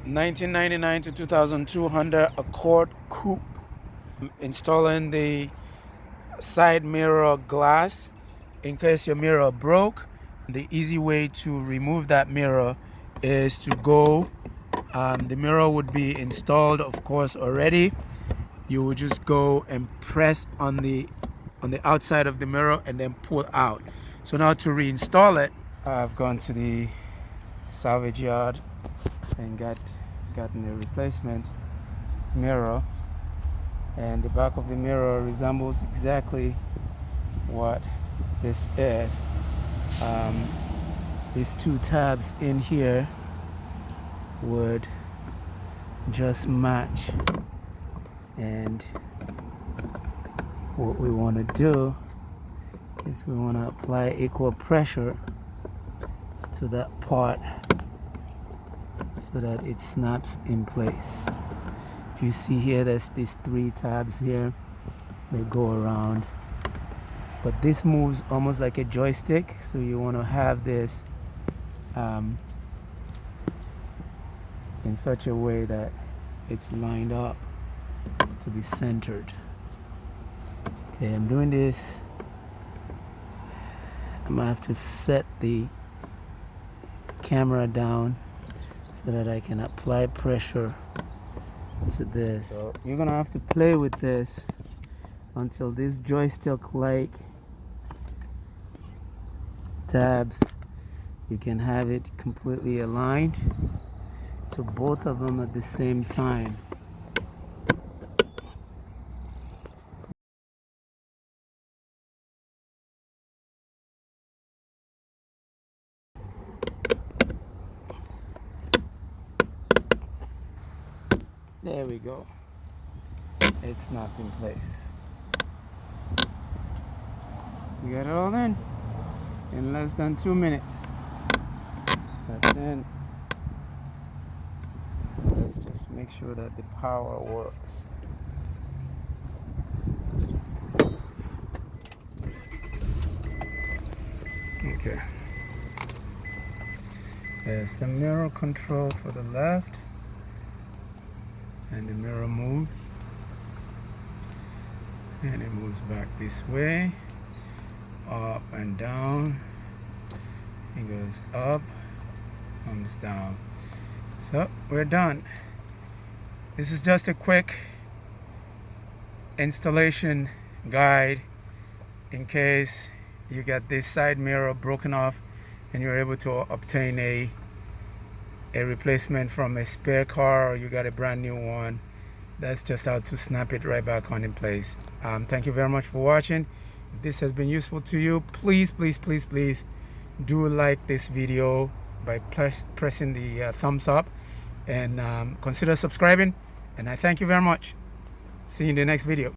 1999 to 2002 Honda Accord Coupe. Installing the side mirror glass in case your mirror broke. The easy way to remove that mirror is to go, the mirror would be installed of course already. You would just go and press on the outside of the mirror and then pull out. So now to reinstall it, I've gone to the salvage yard and gotten a replacement mirror, and the back of the mirror resembles exactly what this is. These two tabs in here would just match, and what we want to do is we want to apply equal pressure to that part so that it snaps in place. If you see here, there's these three tabs here, they go around, but this moves almost like a joystick, so you want to have this in such a way that it's lined up to be centered. Okay, I'm doing this. I'm gonna have to set the camera down so that I can apply pressure to this. So you're gonna have to play with this until this joystick like tabs, you can have it completely aligned to both of them at the same time. There we go. It snapped in place. We got it all in less than 2 minutes. That's in. So let's just make sure that the power works. Okay. There's the mirror control for the left, and the mirror moves, and it moves back this way, up and down. It goes up, comes down. So we're done. This is just a quick installation guide in case you got this side mirror broken off and you're able to obtain a replacement from a spare car, or you got a brand new one. That's just how to snap it right back on in place. Thank you very much for watching. If this has been useful to you, please do like this video by pressing the thumbs up, and consider subscribing, and I thank you very much. See you in the next video.